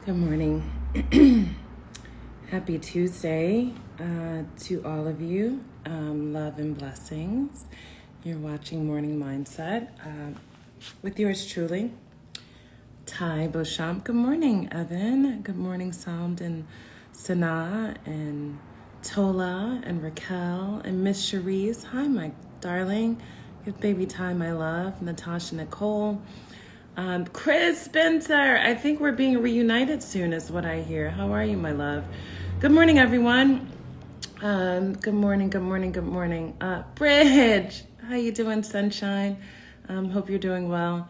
Good morning. Happy Tuesday to all of you. Love and blessings. You're watching Morning Mindset with yours truly, Ty Beauchamp. Good morning, Evan. Good morning, Salmed and Sanaa and Tola and Raquel and Miss Cherise. Hi, my darling. Good baby Ty, my love. Natasha Nicole. Chris Spencer, I think we're being reunited soon is what I hear. How are you, my love? Good morning, everyone. Good morning. Bridge, how you doing, sunshine? Hope you're doing well.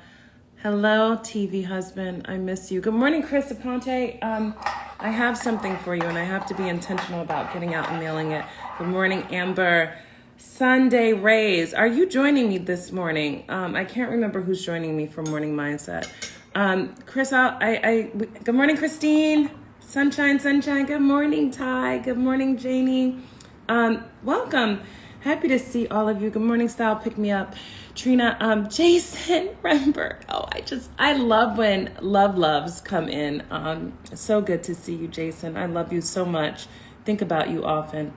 Hello, TV husband, I miss you. Good morning, Chris Aponte. I have something for you, and I have to be intentional about getting out and mailing it. Good morning, Amber. Sunday Rays, are you joining me this morning? I can't remember who's joining me for Morning Mindset. Chris, good morning, Christine. Sunshine. Good morning, Ty. Good morning, Janie. Welcome. Happy to see all of you. Good morning, Style. Pick me up. Trina, Jason Remberg. Oh, I love when loves come in. So good to see you, Jason. I love you so much. Think about you often.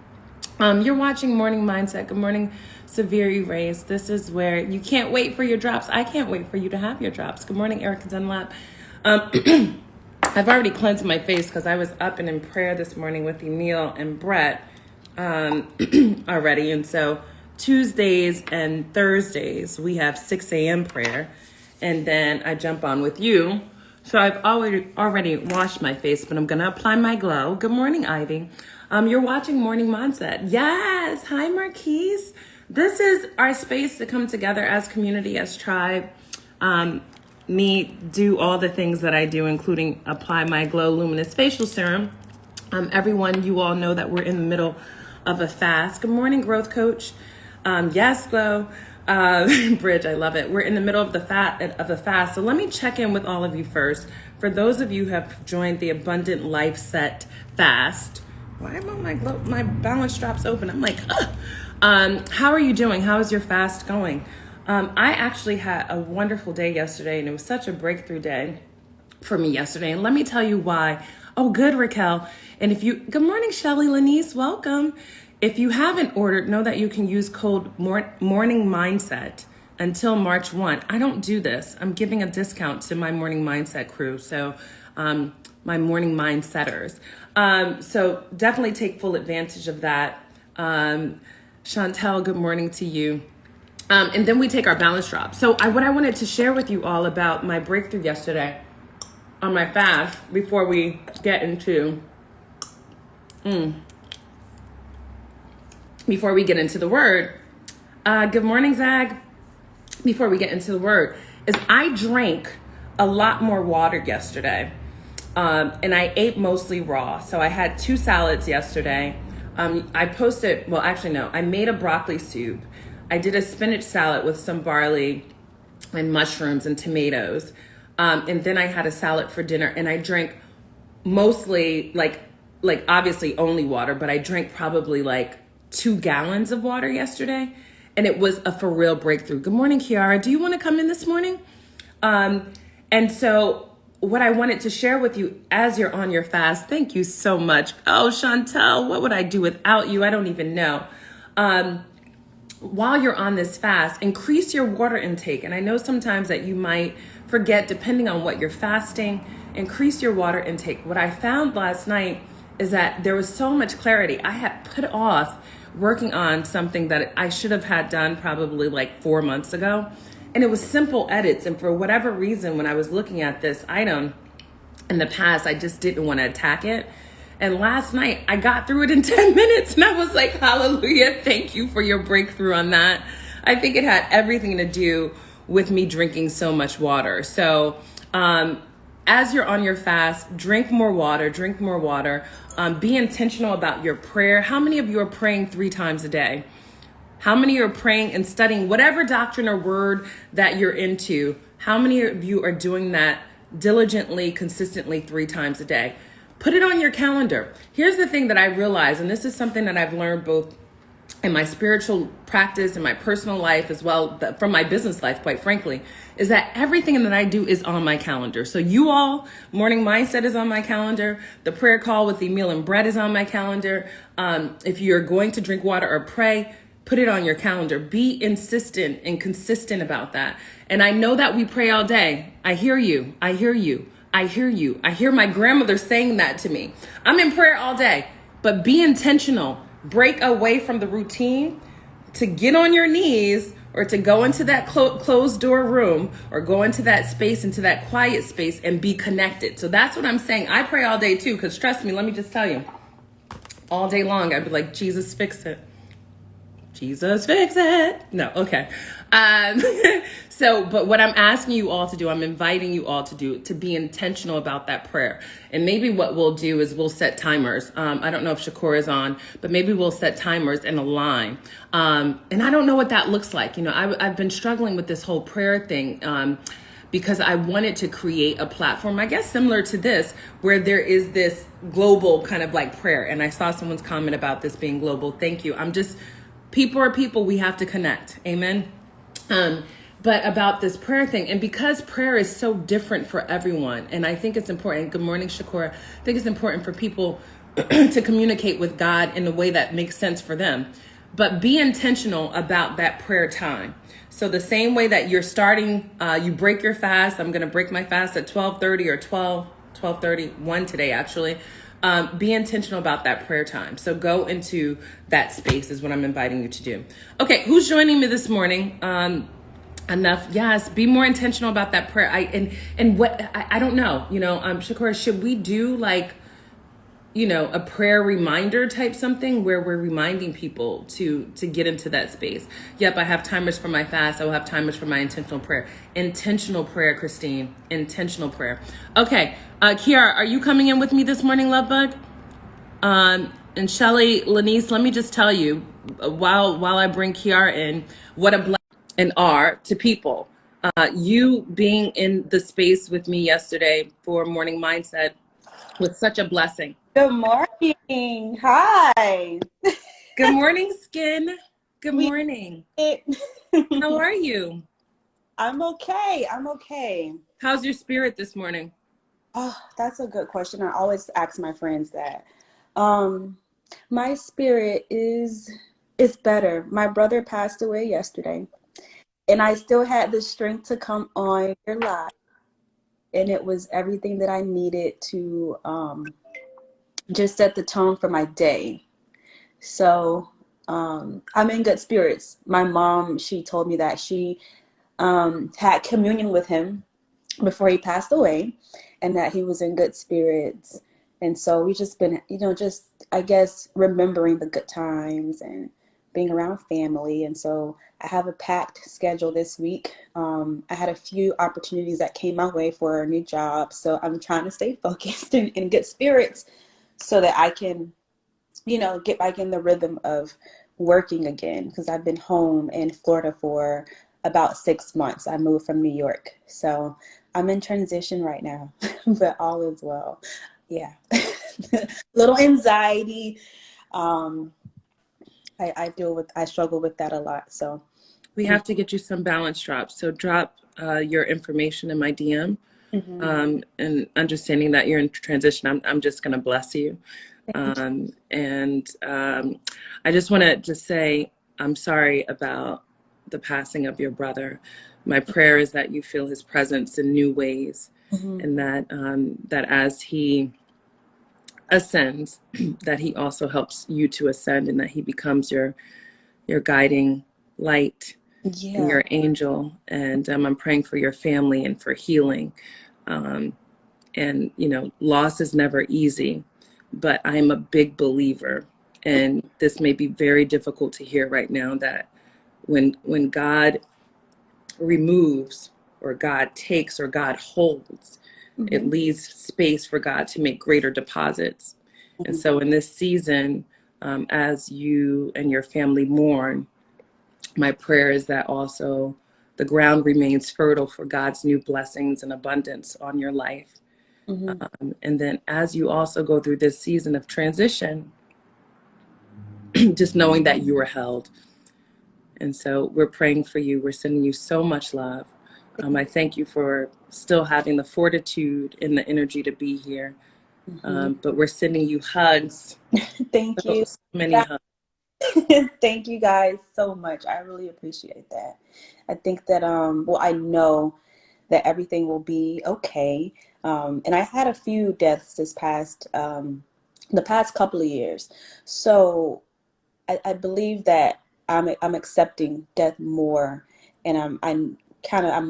You're watching Morning Mindset. Good morning, Severe Erase. This is where you can't wait for your drops. I can't wait for you to have your drops. Good morning, Erica Dunlap. I've already cleansed my face because I was up and in prayer this morning with Emil and Brett already. And so Tuesdays and Thursdays, we have 6 a.m. prayer. And then I jump on with you. So I've already washed my face, but I'm going to apply my glow. Good morning, Ivy. You're watching Morning Mindset. Yes. Hi, Marquise. This is our space to come together as community, as tribe. Me do all the things that I do, including apply my Glow Luminous Facial Serum. Everyone, you all know that we're in the middle of a fast. Good morning, Growth Coach. Yes, Glow. Bridge, I love it. We're in the middle of the fast. So let me check in with all of you first. For those of you who have joined the Abundant Life Set Fast, why am my balance drops open? I'm like, how are you doing? How is your fast going? I actually had a wonderful day yesterday, and it was such a breakthrough day for me yesterday. And let me tell you why. Oh, good, Raquel. And good morning, Shelly Lanice, welcome. If you haven't ordered, know that you can use code Morning Mindset until March 1. I don't do this. I'm giving a discount to my Morning Mindset crew. So, my Morning Mindsetters. So definitely take full advantage of that. Chantel, good morning to you. And then we take our balance drop. So what I wanted to share with you all about my breakthrough yesterday on my fast before we get into the word. Good morning, Zag. Before we get into the word, is I drank a lot more water yesterday. And I ate mostly raw. So I had 2 salads yesterday. I made a broccoli soup. I did a spinach salad with some barley and mushrooms and tomatoes. And then I had a salad for dinner, and I drank mostly like obviously only water, but I drank probably like 2 gallons of water yesterday. And it was a for real breakthrough. Good morning, Kiara. Do you want to come in this morning? And so what I wanted to share with you as you're on your fast, thank you so much. Oh, Chantel, what would I do without you? I don't even know. While you're on this fast, increase your water intake. And I know sometimes that you might forget, depending on what you're fasting, increase your water intake. What I found last night is that there was so much clarity. I had put off working on something that I should have had done probably like 4 months ago. And it was simple edits. And for whatever reason, when I was looking at this item in the past, I just didn't want to attack it. And last night I got through it in 10 minutes and I was like, hallelujah. Thank you for your breakthrough on that. I think it had everything to do with me drinking so much water. So, as you're on your fast, drink more water. Be intentional about your prayer. How many of you are praying 3 times a day? How many are praying and studying whatever doctrine or word that you're into? How many of you are doing that diligently, consistently 3 times a day? Put it on your calendar. Here's the thing that I realized, and this is something that I've learned both in my spiritual practice and my personal life as well, from my business life, quite frankly, is that everything that I do is on my calendar. So you all, morning mindset is on my calendar. The prayer call with the meal and bread is on my calendar. If you're going to drink water or pray, put it on your calendar. Be insistent and consistent about that. And I know that we pray all day. I hear you. I hear you. I hear you. I hear my grandmother saying that to me. I'm in prayer all day, but be intentional. Break away from the routine to get on your knees or to go into that closed door room or go into that space, into that quiet space and be connected. So that's what I'm saying. I pray all day too, because trust me, let me just tell you, all day long, I'd be like, Jesus, fix it. Jesus, fix it. No, okay. But what I'm asking you all to do, I'm inviting you all to do, to be intentional about that prayer. And maybe what we'll do is we'll set timers. I don't know if Shakur is on, but maybe we'll set timers and align. And I don't know what that looks like. You know, I've been struggling with this whole prayer thing, because I wanted to create a platform, I guess similar to this, where there is this global kind of like prayer. And I saw someone's comment about this being global. Thank you. People are people, we have to connect. Amen. But about this prayer thing, and because prayer is so different for everyone, and I think it's important, good morning, Shakur, I think it's important for people to communicate with God in a way that makes sense for them. But be intentional about that prayer time. So the same way that you're starting, you break your fast. I'm going to break my fast at 12:30 or 12:31 today, actually. Be intentional about that prayer time. So go into that space is what I'm inviting you to do. Okay, who's joining me this morning? Enough. Yes, be more intentional about that prayer. I don't know, Shakur, should we do like, a prayer reminder type something where we're reminding people to get into that space? Yep, I have timers for my fast. I will have timers for my intentional prayer. Intentional prayer, Christine. Intentional prayer. Okay, Kiara, are you coming in with me this morning, love bug? And Shelly, Lanice, let me just tell you, while I bring Kiara in, what a blessing and are to people. You being in the space with me yesterday for Morning Mindset was such a blessing. Good morning. Hi. Good morning, Skin. Good morning. How are you? I'm okay. I'm okay. How's your spirit this morning? Oh, that's a good question. I always ask my friends that. My spirit is better. My brother passed away yesterday, and I still had the strength to come on your live, and it was everything that I needed to just set the tone for my day. So I'm in good spirits. My mom, she told me that she had communion with him before he passed away and that he was in good spirits. And so we just been, I guess, remembering the good times and being around family. And so I have a packed schedule this week. I had a few opportunities that came my way for a new job. So I'm trying to stay focused and in good spirits so that I can, get back in the rhythm of working again, because I've been home in Florida for about 6 months. I moved from New York. So I'm in transition right now, but all is well. Yeah. Little anxiety. I struggle with that a lot. So we have to get you some balance drops. So drop your information in my DM. mm-hmm. And understanding that you're in transition, I'm just going to bless you. I just want to just say, I'm sorry about the passing of your brother. My prayer is that you feel his presence in new ways, Mm-hmm. and that as he ascends, that he also helps you to ascend, and that he becomes your guiding light and your angel. And I'm praying for your family and for healing. And loss is never easy, but I'm a big believer, and this may be very difficult to hear right now, that when God removes or God takes or God holds, Mm-hmm. it leaves space for God to make greater deposits. Mm-hmm. And so in this season, as you and your family mourn, my prayer is that also the ground remains fertile for God's new blessings and abundance on your life. Mm-hmm. And then as you also go through this season of transition, just knowing that you are held. And so we're praying for you. We're sending you so much love. I thank you for still having the fortitude and the energy to be here. Mhm. But we're sending you hugs, Thank so, you. so many hugs. Thank you guys so much. I really appreciate that. I think that well, I know that everything will be okay. And I had a few deaths this past the past couple of years. So I believe that I'm accepting death more, and I'm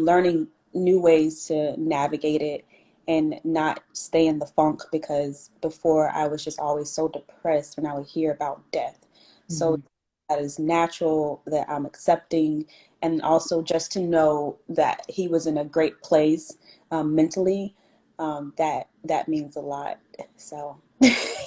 learning new ways to navigate it and not stay in the funk, because before I was just always so depressed when I would hear about death. So Mhm. that is natural, that I'm accepting, and also just to know that he was in a great place mentally, that means a lot. So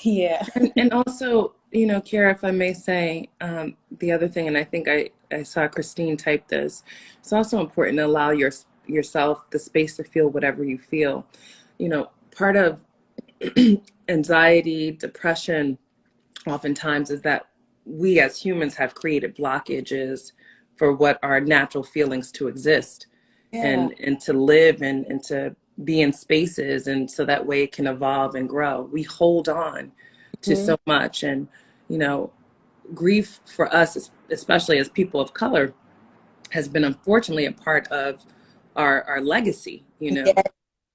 yeah. And also, Kiara, if I may say, the other thing, and I think I saw Christine type this, it's also important to allow yourself the space to feel whatever you feel. Part of anxiety, depression, oftentimes is that we as humans have created blockages for what are natural feelings to exist Yeah. and to live and to be in spaces, and so that way it can evolve and grow. We hold on to Mhm. so much, and you know grief for us, especially as people of color, has been unfortunately a part of our legacy, Yeah.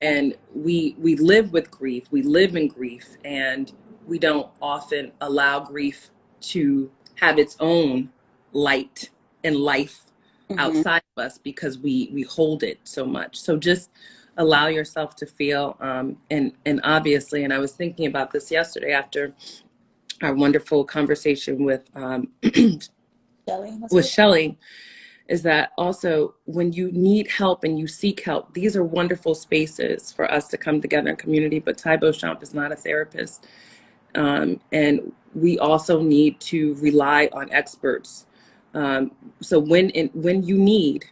and we live with grief, we live in grief, and we don't often allow grief to have its own light and life Mhm. outside of us, because we hold it so much. So just allow yourself to feel, and obviously, and I was thinking about this yesterday after our wonderful conversation with Shelly, was with it? Shelley, is that also when you need help and you seek help, these are wonderful spaces for us to come together in community. But Ty Beauchamp is not a therapist. And we also need to rely on experts. So when you need,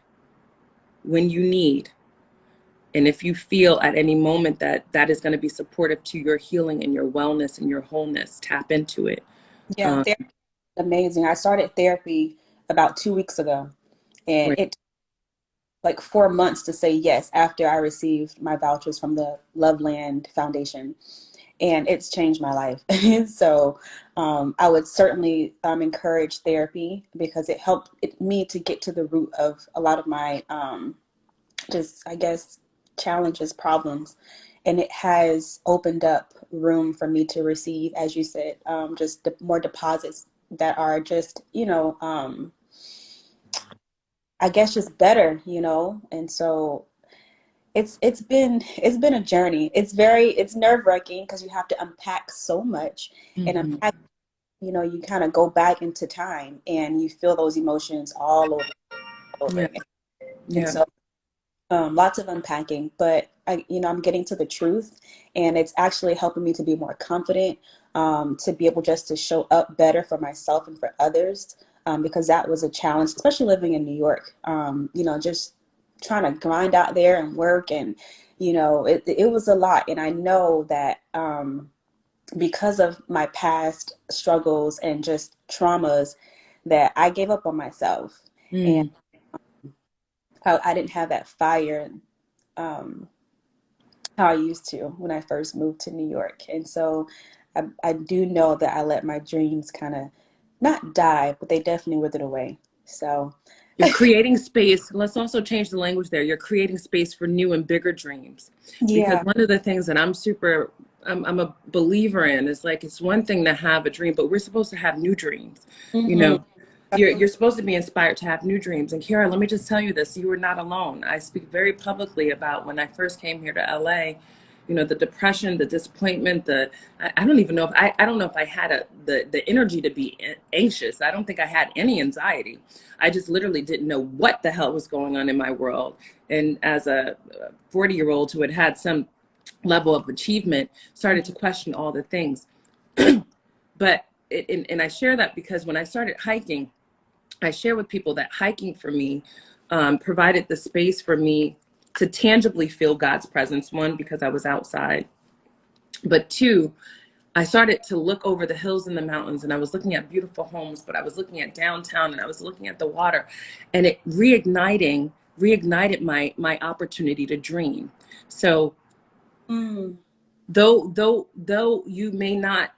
and if you feel at any moment that that is going to be supportive to your healing and your wellness and your wholeness, tap into it. Yeah, Um, therapy is amazing. I started therapy about 2 weeks ago, and right. it took like 4 months to say yes after I received my vouchers from the Loveland Foundation, and it's changed my life. So I would certainly encourage therapy, because it helped me to get to the root of a lot of my just, I guess, challenges, problems. And it has opened up room for me to receive, as you said, just more deposits that are just, I guess just better. And so it's been a journey. It's nerve-wracking, because you have to unpack so much, and Mhm. unpack, you kind of go back into time and you feel those emotions all over Yeah. again. And Yeah. so lots of unpacking, but I'm getting to the truth, and it's actually helping me to be more confident, to be able just to show up better for myself and for others, because that was a challenge, especially living in New York. Just trying to grind out there and work, and it was a lot, and I know that because of my past struggles and just traumas, that I gave up on myself, and Mm. I didn't have that fire. Um, how I used to when I first moved to New York. And so I do know that I let my dreams kind of not die, but they definitely withered away. So, You're creating space. Let's also change the language there. You're creating space for new and bigger dreams. Because yeah. one of the things that I'm a believer in is, like, it's one thing to have a dream, but we're supposed to have new dreams. You Hmm. know, you're supposed to be inspired to have new dreams. And Kiara, let me just tell you this, you are not alone. I speak very publicly about when I first came here to LA, the depression, the disappointment, I don't even know if I don't know if I had the energy to be anxious. I don't think I had any anxiety. I just literally didn't know what the hell was going on in my world. And as a 40-year-old who had had some level of achievement, started to question all the things. But and I share that because when I started hiking, I share with people that hiking for me provided the space for me to tangibly feel God's presence. One, because I was outside, but two, I started to look over the hills and the mountains, and I was looking at beautiful homes, but I was looking at downtown, and I was looking at the water, and it reigniting reignited my opportunity to dream. So Mm, though you may not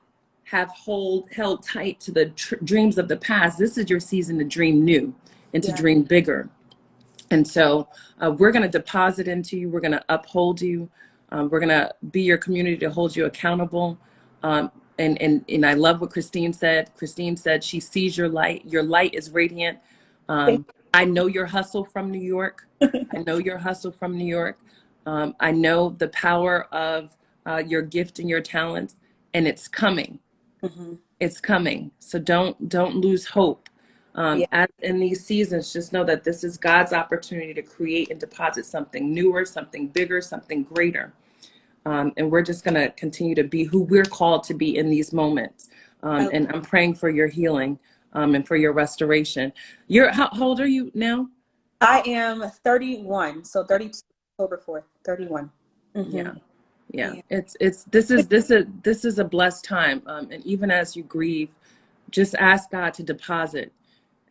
have held tight to the dreams of the past, this is your season to dream new and to yeah. dream bigger. And so we're going to deposit into you. We're going to uphold you. We're going to be your community to hold you accountable. Um, and I love what Christine said. Christine said she sees your light. Your light is radiant. Thank I know your hustle from New York. I know your hustle from New York. I know the power of your gift and your talents, and it's coming. Mhm. It's coming. So don't lose hope. Yeah. As in these seasons, just know that this is God's opportunity to create and deposit something newer, something bigger, something greater. And we're just going to continue to be who we're called to be in these moments. I, And I'm praying for your healing and for your restoration. How old are you now? I am 31, so 32 October 4th, 31. Yeah. Mm-hmm. Yeah. Yeah. This is a blessed time. And even as you grieve, just ask God to deposit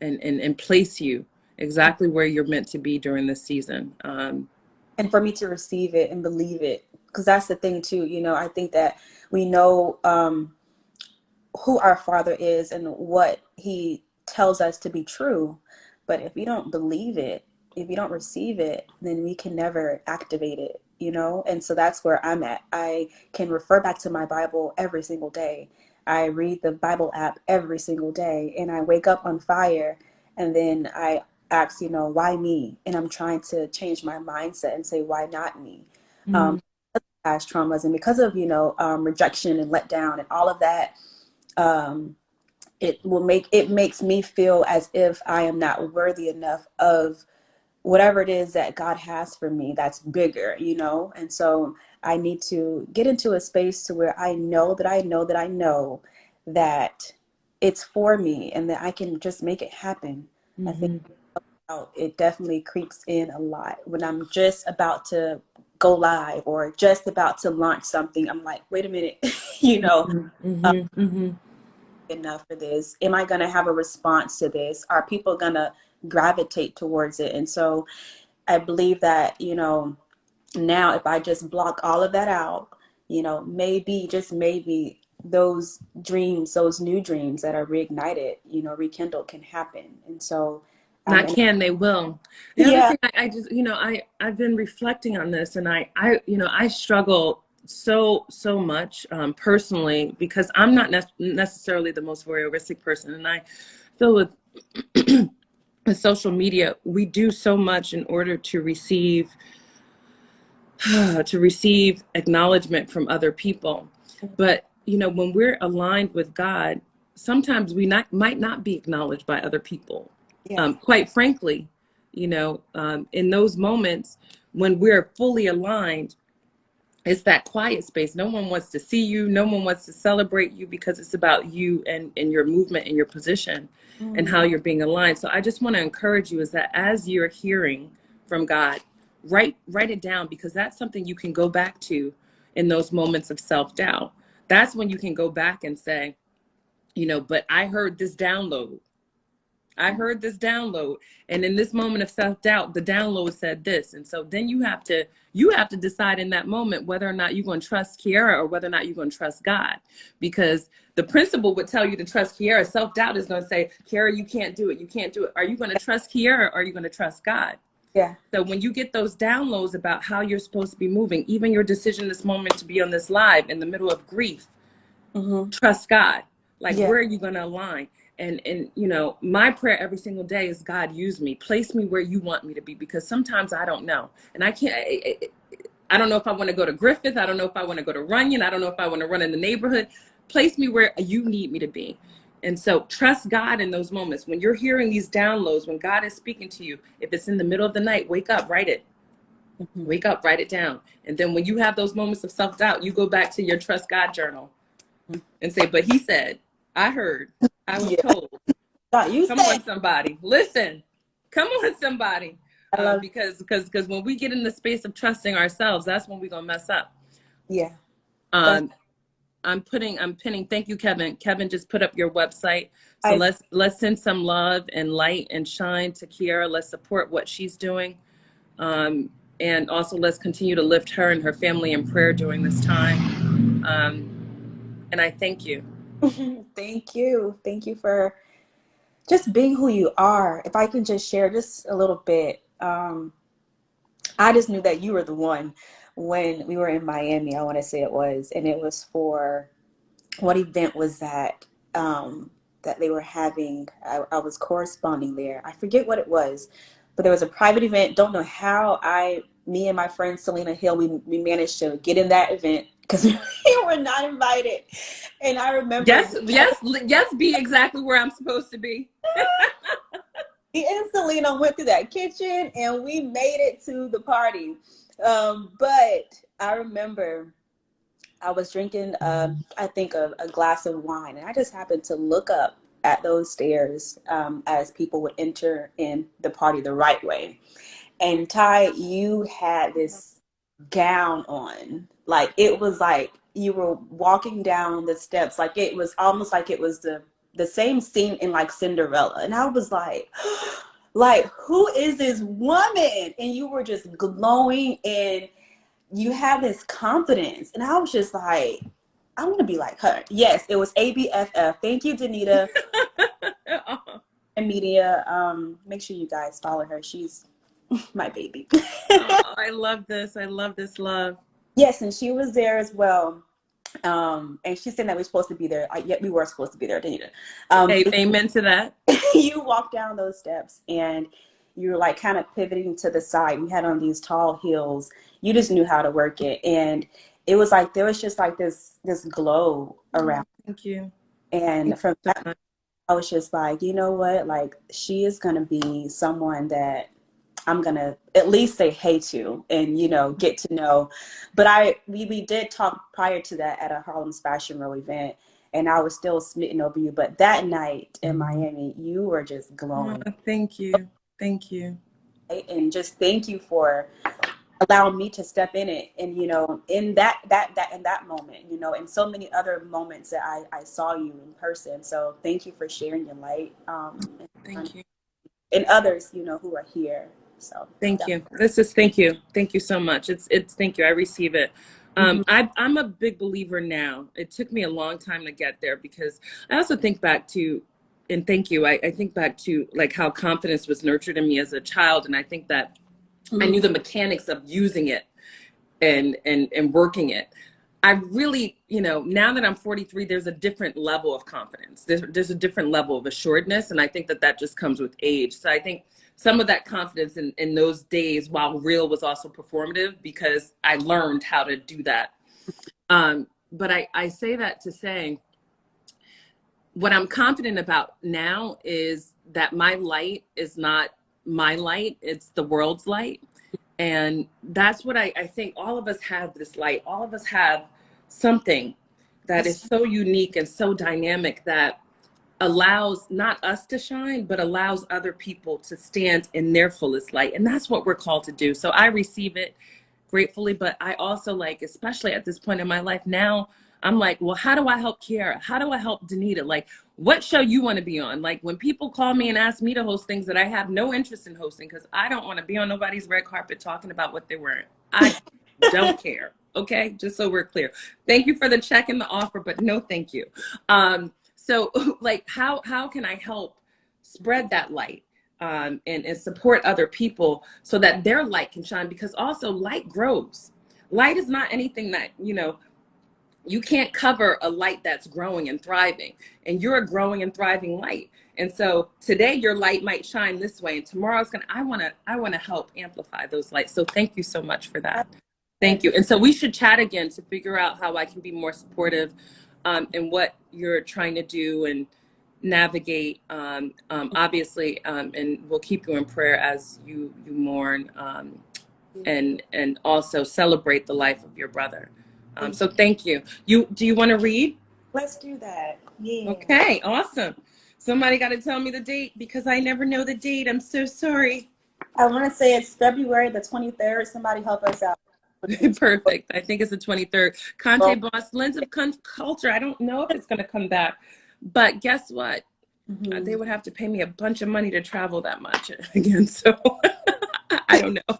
and place you exactly where you're meant to be during this season. And for me to receive it and believe it, because that's the thing too. I think that we know who our Father is and what He tells us to be true. But if you don't believe it, if you don't receive it, then we can never activate it. And so that's where I'm at. I can refer back to my Bible every single day. I read the Bible app every single day, and I wake up on fire, and then I ask, why me? And I'm trying to change my mindset and say, why not me? Mhm. Past traumas, and because of rejection and letdown and all of that, um, it makes me feel as if I am not worthy enough of whatever it is that God has for me that's bigger. And so I need to get into a space to where I know that I know that I know that it's for me and that I can just make it happen. I think Mhm. it definitely creeps in a lot when I'm just about to go live or just about to launch something. I'm like, wait a minute, you know, Mhm. Mhm. Mhm. enough for this? Am I going to have a response to this? Are people going to gravitate towards it? And so I believe that, now if I just block all of that out, maybe, just maybe, those dreams, those new dreams that are reignited, rekindled can happen. And so, Not and can, they will. The other yeah, thing I just, I've been reflecting on this, and I struggle so much personally because I'm not necessarily the most voyeuristic person, and I feel with social media, we do so much in order to receive acknowledgement from other people. But when we're aligned with God, sometimes we might not be acknowledged by other people. yeah, Quite frankly, in those moments when we're fully aligned, it's that quiet space. No one wants to see you. No one wants to celebrate you because it's about you and your movement and your position and how mm, you're being aligned. So I just want to encourage you is that as you're hearing from God, write it down, because that's something you can go back to in those moments of self-doubt. That's when you can go back and say, but I heard this download. I heard this download, and in this moment of self-doubt, the download said this. And so then you have to decide in that moment whether or not you're going to trust Kiara or whether or not you're going to trust God, because the principle would tell you to trust Kiara. Self-doubt is going to say, Kiara, you can't do it. You can't do it. Are you going to trust Kiara, or are you going to trust God? yeah, So when you get those downloads about how you're supposed to be moving, even your decision this moment to be on this live in the middle of grief, mm-hmm, trust God. Like, yeah, where are you going to align? And my prayer every single day is, God, use me, place me where you want me to be, because sometimes I don't know, and I can't. I don't know if I want to go to Griffith. I don't know if I want to go to Runyon. I don't know if I want to run in the neighborhood. Place me where you need me to be. And so trust God in those moments when you're hearing these downloads, when God is speaking to you. If it's in the middle of the night, wake up, write it. mm-hmm, Wake up, write it down. And then when you have those moments of self-doubt, you go back to your Trust God journal and say, but he said, I heard, I was yeah. told. God, you Come said, on, somebody. Listen. Come on, somebody. I love, Because when we get in the space of trusting ourselves, that's when we're gonna mess up. yeah, that's, Um, I'm pinning. Thank you, Kevin. Kevin just put up your website. So I, let's send some love and light and shine to Kiara. Let's support what she's doing. And also let's continue to lift her and her family in prayer during this time. And I thank you. Thank you. Thank you for just being who you are. If I can just share just a little bit, I just knew that you were the one when we were in Miami, I want to say it was, and it was for what event was that that they were having. I was corresponding there. I forget what it was, but there was a private event. Don't know how me and my friend Selena Hill, we managed to get in that event because we were not invited. And I remember Yes, be exactly where I'm supposed to be. me and Selena went through that kitchen and we made it to the party. But I remember I was drinking, I think, a glass of wine, and I just happened to look up at those stairs as people would enter in the party the right way. And Ty, you had this gown on. Like it was like you were walking down the steps. Like it was almost like it was the same scene in like Cinderella. And I was like, who is this woman? And you were just glowing and you have this confidence. And I was just like, I want to be like her. Yes, it was ABFF. Thank you, Danita and Media. Make sure you guys follow her. She's my baby. Oh, I love this. I love this love. Yes, and she was there as well. And she said that we're supposed to be there. Yet we were supposed to be there, Danita. Amen to that. You walked down those steps and you were like kind of pivoting to the side. You had on these tall heels. You just knew how to work it. And it was like there was just like this glow around. Thank you. And from that, I was just like, you know what? Like she is gonna be someone that I'm gonna at least say hey to and get to know. But we did talk prior to that at a Harlem's Fashion Row event, and I was still smitten over you. But that night in Miami, you were just glowing. Oh, thank you. Thank you. And just thank you for allowing me to step in it. And in that moment, and so many other moments that I saw you in person. So thank you for sharing your light. Thank you. And others, who are here. So thank you. Thank you. Thank you so much. It's thank you. I receive it. I'm a big believer now. It took me a long time to get there because I also think back to, and thank you. I think back to like how confidence was nurtured in me as a child. And I think that I knew the mechanics of using it and working it. I really, now that I'm 43, there's a different level of confidence. There's a different level of assuredness. And I think that just comes with age. So I think some of that confidence in those days, while real, was also performative because I learned how to do that. But I say that to say, what I'm confident about now is that my light is not my light, it's the world's light. And that's what I think all of us have this light. All of us have something that is so unique and so dynamic that allows not us to shine, but allows other people to stand in their fullest light. And that's what we're called to do. So I receive it gratefully, but I also like, especially at this point in my life now, I'm like, well, how do I help Kiara? How do I help Danita? Like, what show you want to be on? Like when people call me and ask me to host things that I have no interest in hosting, because I don't want to be on nobody's red carpet talking about what they're wearing. I don't care. Okay. Just so we're clear. Thank you for the check and the offer, but no, thank you. So like, how can I help spread that light and support other people so that their light can shine? Because also light grows. Light is not anything that, you can't cover a light that's growing and thriving, and you're a growing and thriving light. And so today your light might shine this way, and tomorrow's I want to help amplify those lights. So thank you so much for that. Thank you. And so we should chat again to figure out how I can be more supportive in what you're trying to do and navigate, obviously, and we'll keep you in prayer as you mourn and also celebrate the life of your brother. So thank you. Do you want to read? Let's do that. Yeah. Okay, awesome. Somebody got to tell me the date because I never know the date. I'm so sorry. I want to say it's February the 23rd. Somebody help us out. Perfect. I think it's the 23rd. Conte Boss, Lens of Culture. I don't know if it's going to come back. But guess what? They would have to pay me a bunch of money to travel that much again. So I don't know.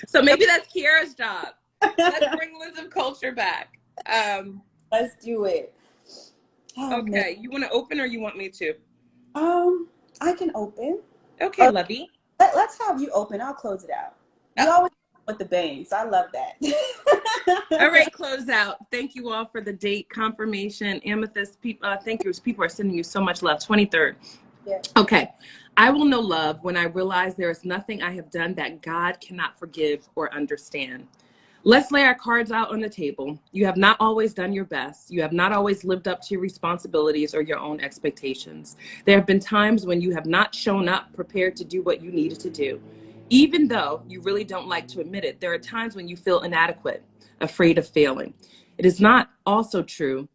So maybe that's Kiara's job. Let's bring Lens of Culture back. Let's do it. Oh man. Okay, you want to open or you want me to? I can open. Okay, lovey. Let's have you open. I'll close it out. Oh, You always with the bangs. I love that. all right, close out. Thank you all for the date confirmation. Amethyst, people, thank you. People are sending you so much love. 23rd. Yes. Okay. I will know love when I realize there is nothing I have done that God cannot forgive or understand. Let's lay our cards out on the table. You have not always done your best. You have not always lived up to your responsibilities or your own expectations. There have been times when you have not shown up prepared to do what you needed to do. Even though you really don't like to admit it, there are times when you feel inadequate, afraid of failing. It is not also true.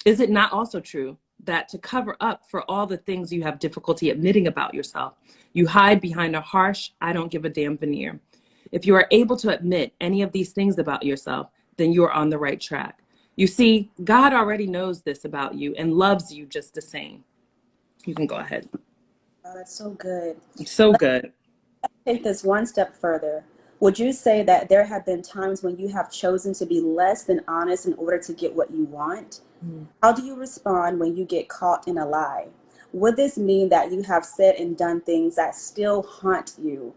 Is it not also true that to cover up for all the things you have difficulty admitting about yourself, you hide behind a harsh, I don't give a damn veneer? If you are able to admit any of these things about yourself, then you are on the right track. You see, God already knows this about you and loves you just the same. You can go ahead. Oh, that's so good. So good. Take this one step further. Would you say that there have been times when you have chosen to be less than honest in order to get what you want? How do you respond when you get caught in a lie? Would this mean that you have said and done things that still haunt you?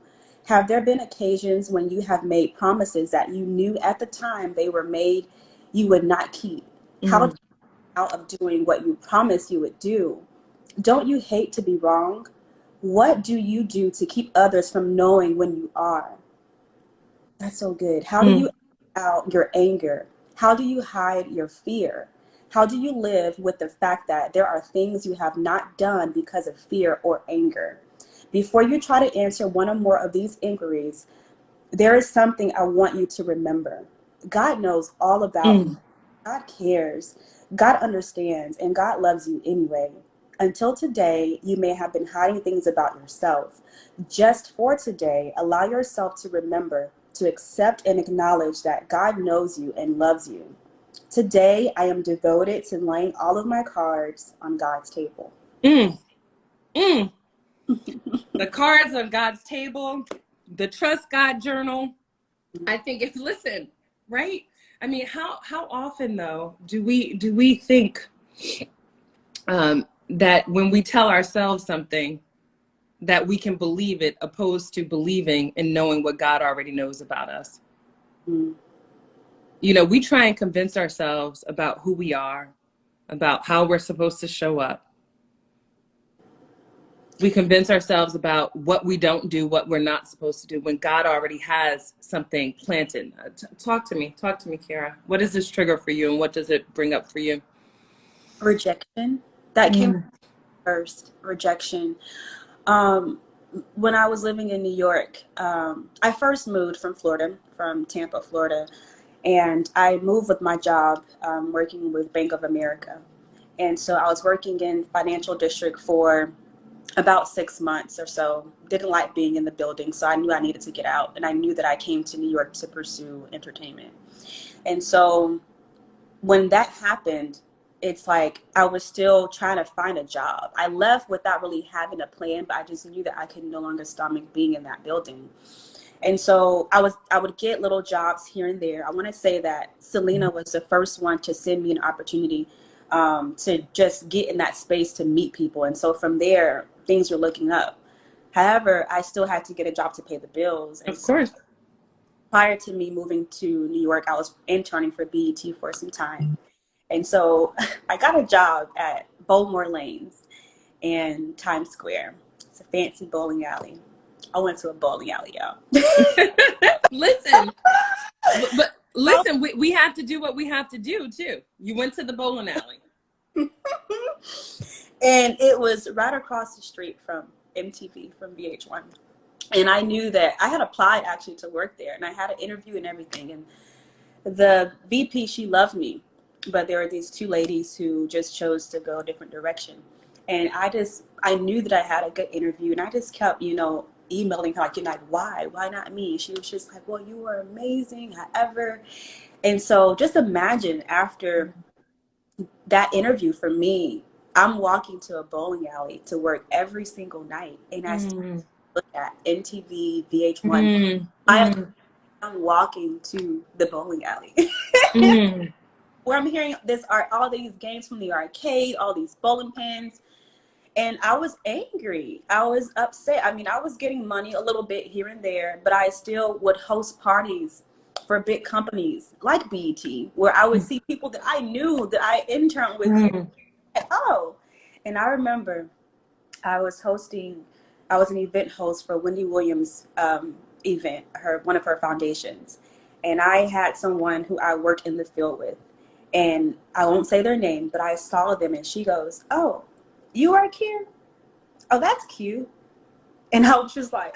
Have there been occasions when you have made promises that you knew at the time they were made you would not keep? How do Mm, you get out of doing what you promised you would do? Don't you hate to be wrong? What do you do to keep others from knowing when you are? That's so good. How do you mm, out your anger? How do you hide your fear? How do you live with the fact that there are things you have not done because of fear or anger? Before you try to answer one or more of these inquiries, there is something I want you to remember. God knows all about you. mm, God cares. God understands, and God loves you anyway. Until today, you may have been hiding things about yourself. Just for today, allow yourself to remember to accept and acknowledge that God knows you and loves you. Today, I am devoted to laying all of my cards on God's table. mm, mm. The cards on God's table, the Trust God journal. I think it's listen, right? I mean, how often though do we think that when we tell ourselves something that we can believe it, opposed to believing and knowing what God already knows about us? Mm. You know, we try and convince ourselves about who we are, about how we're supposed to show up. We convince ourselves about what we don't do, what we're not supposed to do, when God already has something planted. Talk to me, Kiara. What is this trigger for you, and what does it bring up for you? Rejection. That came Mm, first. Rejection. Um, when I was living in New York, I first moved from Florida, from Tampa, Florida, and I moved with my job working with Bank of America. And so I was working in financial district for about 6 months or so. Didn't like being in the building, so I knew I needed to get out, and I knew that I came to New York to pursue entertainment. And so when that happened, it's like I was still trying to find a job. I left without really having a plan, but I just knew that I could no longer stomach being in that building. And so I would get little jobs here and there. I want to say that Selena was the first one to send me an opportunity to just get in that space to meet people. And so from there, things were looking up. However, I still had to get a job to pay the bills. And of so course. prior to me moving to New York, I was interning for BET for some time. And so I got a job at Bowmore Lanes in Times Square. It's a fancy bowling alley. I went to a bowling alley, y'all. Listen, but listen, we have to do what we have to do too. You went to the bowling alley. And it was right across the street from MTV, from VH1. And I knew that I had applied actually to work there, and I had an interview and everything. And the VP, she loved me, but there were these two ladies who just chose to go a different direction. And I knew that I had a good interview, and I just kept, emailing her, like, why not me? She was just like, well, you were amazing, however. And so just imagine after that interview for me, I'm walking to a bowling alley to work every single night, and I still Mm, look at MTV, VH1. Mm, I mm, am walking to the bowling alley mm, where I'm hearing this art, all these games from the arcade, all these bowling pins. And I was angry. I was upset. I mean, I was getting money a little bit here and there, but I still would host parties for big companies like BET, where I would see people that I knew that I interned with here. mm. Oh, and I remember I was I was an event host for Wendy Williams' event, one of her foundations. And I had someone who I worked in the field with. And I won't say their name, but I saw them and she goes, "Oh, you work here? Oh, that's cute." And I was just like,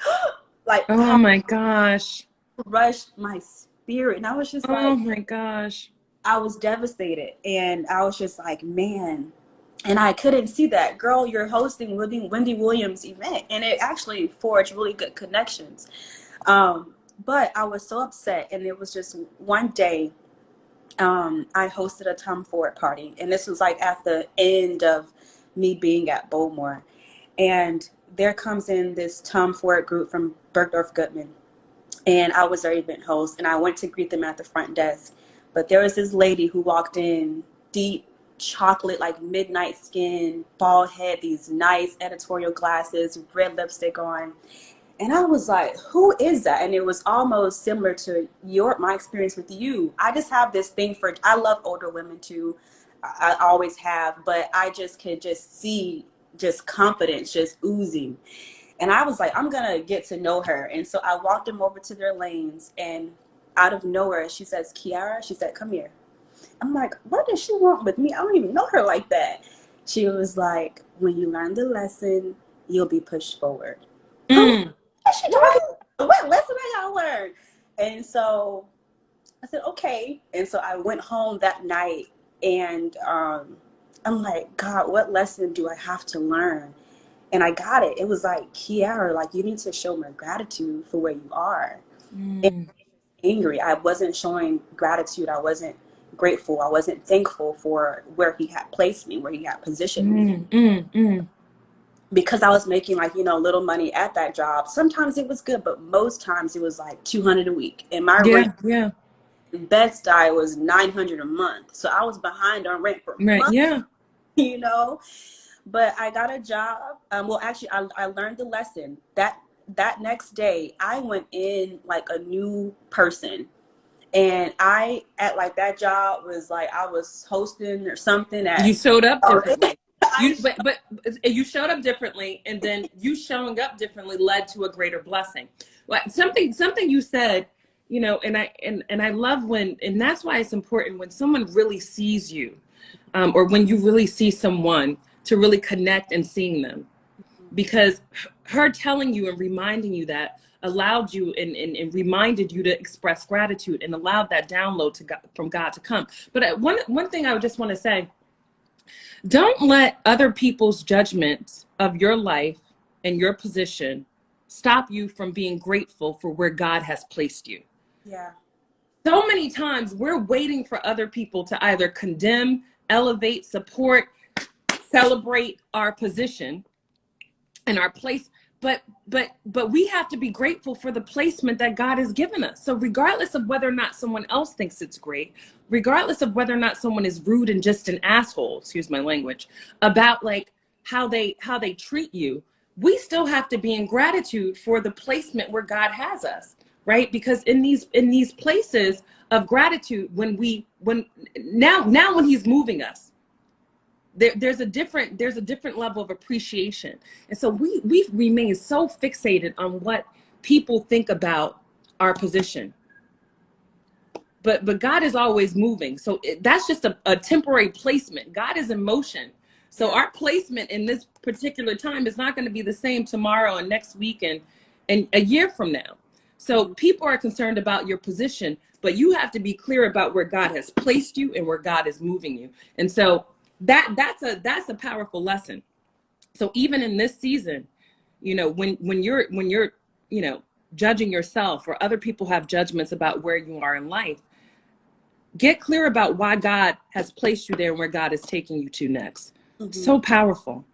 like Oh how my gosh. rushed my spirit. And I was just Oh like, my gosh. I was devastated. And I was just like, man. And I couldn't see that. Girl, you're hosting Wendy Williams' event. And it actually forged really good connections. But I was so upset. And it was just one day, I hosted a Tom Ford party. And this was like at the end of me being at Bowmore. And there comes in this Tom Ford group from Bergdorf Goodman. And I was their event host. And I went to greet them at the front desk. But there was this lady who walked in, deep chocolate, like midnight skin, bald head, these nice editorial glasses, red lipstick on. And I was like, who is that? And it was almost similar to my experience with you. I just have this thing I love older women too. I always have, but I just could just see just confidence just oozing. And I was like, I'm going to get to know her. And so I walked them over to their lanes, and out of nowhere, she says, "Kiara," she said, "come here." I'm like, what does she want with me? I don't even know her like that. She was like, "When you learn the lesson, you'll be pushed forward." I'm like, Mm. what is she talking about? What lesson I gotta learn? And so I said, okay. And so I went home that night, and I'm like, God, what lesson do I have to learn? And I got it. It was like, Kiara, like, you need to show more gratitude for where you are. And Mm. angry. I wasn't showing gratitude. I wasn't grateful. I wasn't thankful for where he had placed me, where he had positioned me. Mm. Mm. Mm. Because I was making like, little money at that job. Sometimes it was good, but most times it was like 200 a week. And my rent Yeah, yeah. in Bed-Stuy was 900 a month. So I was behind on rent for Right. months, Yeah. you know. But I got a job. Well, actually, I learned the lesson. That next day, I went in like a new person. And at like that job was like I was hosting or something You at. showed up differently. I, But you showed up differently, and then you showing up differently led to a greater blessing. Like something you said, and I love and that's why it's important when someone really sees you, or when you really see someone, to really connect and seeing them, because her telling you and reminding you that allowed you and reminded you to express gratitude and allowed that download from God to come. But one thing I would just want to say, don't let other people's judgments of your life and your position stop you from being grateful for where God has placed you. yeah, So many times we're waiting for other people to either condemn, elevate, support, celebrate our position and our place, but we have to be grateful for the placement that God has given us. So regardless of whether or not someone else thinks it's great, regardless of whether or not someone is rude and just an asshole, excuse my language, about like how they treat you, we still have to be in gratitude for the placement where God has us, right? Because in these places of gratitude, when now when he's moving us, there's a different level of appreciation. And so we've remained so fixated on what people think about our position, but God is always moving. So that's just a temporary placement. God is in motion. So yeah, our placement in this particular time is not going to be the same tomorrow and next week and a year from now. So mhm, people are concerned about your position, but you have to be clear about where God has placed you and where God is moving you. And so that's a powerful lesson. So even in this season, when you're judging yourself, or other people have judgments about where you are in life, get clear about why God has placed you there and where God is taking you to next. mhm. So powerful.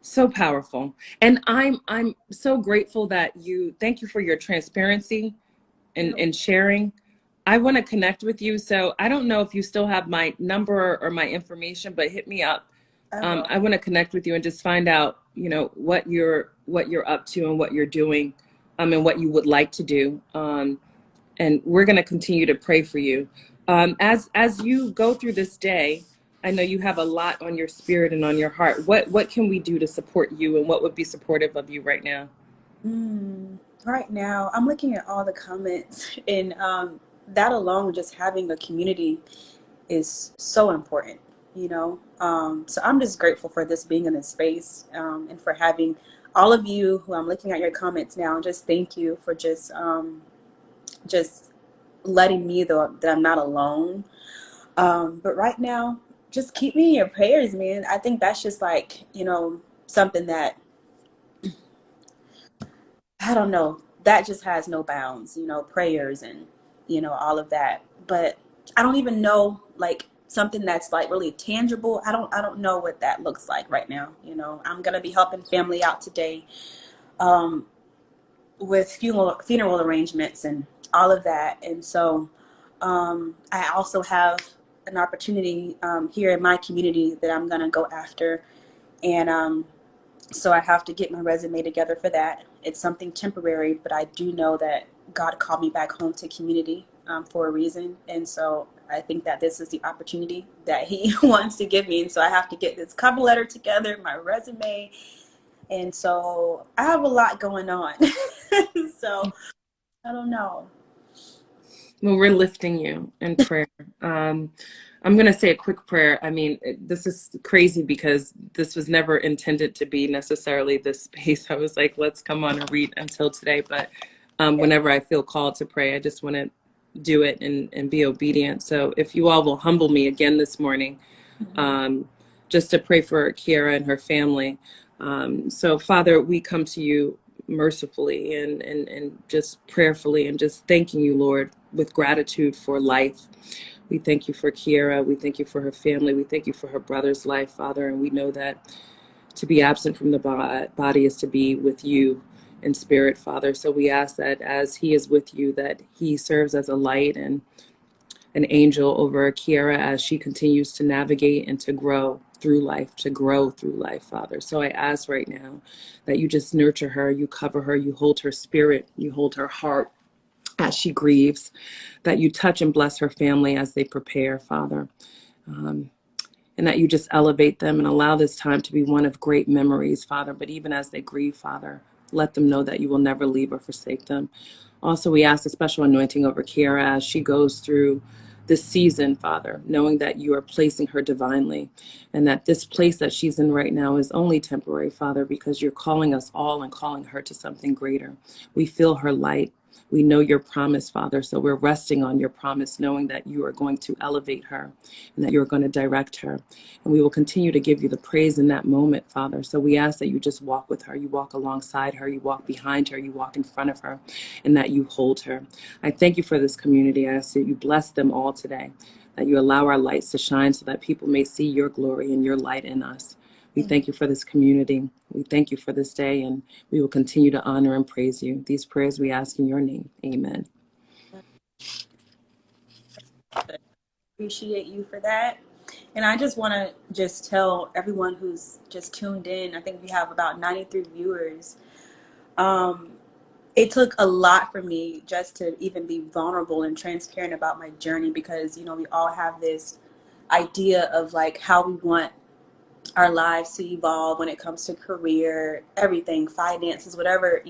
So powerful. And I'm so grateful that you thank you for your transparency and sharing. I want to connect with you. So I don't know if you still have my number or my information, but hit me up. I will. I want to connect with you and just find out, you know, what you're up to and what you're doing, and what you would like to do. And we're going to continue to pray for you. As you go through this day, I know you have a lot on your spirit and on your heart. What can we do to support you, and what would be supportive of you right now? Right now, I'm looking at all the comments, and that alone, just having a community is so important, you know. So I'm just grateful for this being in this space, and for having all of you who I'm looking at your comments now. Just thank you for just letting me know that I'm not alone. But right now, just keep me in your prayers, man. I think that's just like, something that, I don't know, that just has no bounds, prayers and, all of that. But I don't even know, like, something that's like really tangible. I don't know what that looks like right now. I'm gonna be helping family out today, um, with funeral arrangements and all of that. And so, I also have an opportunity, here in my community that I'm gonna go after, and so I have to get my resume together for that. It's something temporary, but I do know that God called me back home to community, for a reason. And so I think that this is the opportunity that He wants to give me. And so I have to get this cover letter together, my resume. And so I have a lot going on. So I don't know. Well, we're lifting you in prayer. I'm going to say a quick prayer. I mean, this is crazy because this was never intended to be necessarily this space. I was like, let's come on and read until today. But whenever I feel called to pray, I just want to do it and be obedient. So if you all will humble me again this morning, um, just to pray for Kiara and her family. So, Father, we come to you mercifully and just prayerfully and just thanking you, Lord, with gratitude for life. We thank you for Kiara. We thank you for her family. We thank you for her brother's life, Father. And we know that to be absent from the body is to be with you in spirit, Father. So we ask that as he is with you, that he serves as a light and an angel over Kiara as she continues to navigate and to grow through life, Father. So I ask right now that you just nurture her, you cover her, you hold her spirit, you hold her heart as she grieves, that you touch and bless her family as they prepare, Father. And that you just elevate them and allow this time to be one of great memories, Father. But even as they grieve, Father, let them know that you will never leave or forsake them. Also, we ask a special anointing over Kiara as she goes through this season, Father, knowing that you are placing her divinely and that this place that she's in right now is only temporary, Father, because you're calling us all and calling her to something greater. We feel her light. We know your promise, Father, so we're resting on your promise, knowing that you are going to elevate her and that you're going to direct her. And we will continue to give you the praise in that moment, Father. So we ask that you just walk with her, you walk alongside her, you walk behind her, you walk in front of her, and that you hold her. I thank you for this community. I ask that you bless them all today, that you allow our lights to shine so that people may see your glory and your light in us. We thank you for this community. We thank you for this day, and we will continue to honor and praise you. These prayers we ask in your name. Amen. Appreciate you for that. And I just want to just tell everyone who's just tuned in, I think we have about 93 viewers. Um, it took a lot for me just to even be vulnerable and transparent about my journey, because, we all have this idea of like how we want our lives to evolve when it comes to career, everything, finances, whatever,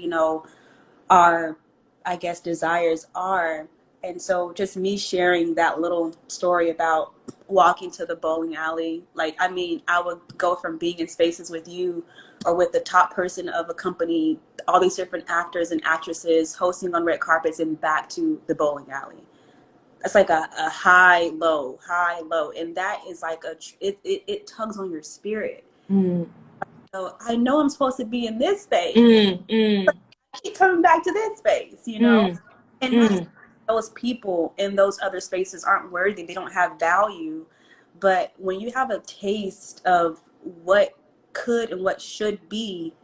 our, I guess, desires are. And so just me sharing that little story about walking to the bowling alley, like, I mean, I would go from being in spaces with you or with the top person of a company, all these different actors and actresses hosting on red carpets, and back to the bowling alley. It's like a high, low, high, low. And that is like it tugs on your spirit. Mm, So I know I'm supposed to be in this space. mm, mm, Keep coming back to this space. mm, And not mm. those people in those other spaces aren't worthy, they don't have value. But when you have a taste of what could and what should be,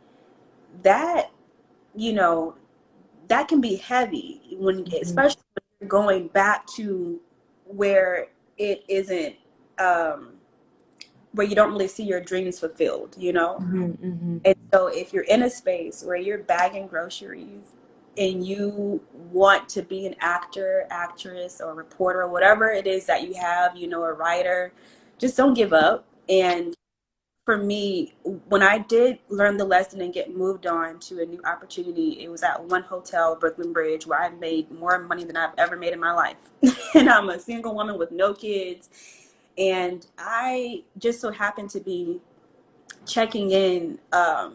that, you know, that can be heavy when, especially when you're going back to where it isn't, where you don't really see your dreams fulfilled, you know? And so if you're in a space where you're bagging groceries and you want to be an actor, actress, or reporter, or whatever it is that you have, you know, a writer, just don't give up. And for me, when I did learn the lesson and get moved on to a new opportunity, it was at one hotel, Brooklyn Bridge, where I made more money than I've ever made in my life. And I'm a single woman with no kids. And I just so happened to be checking in a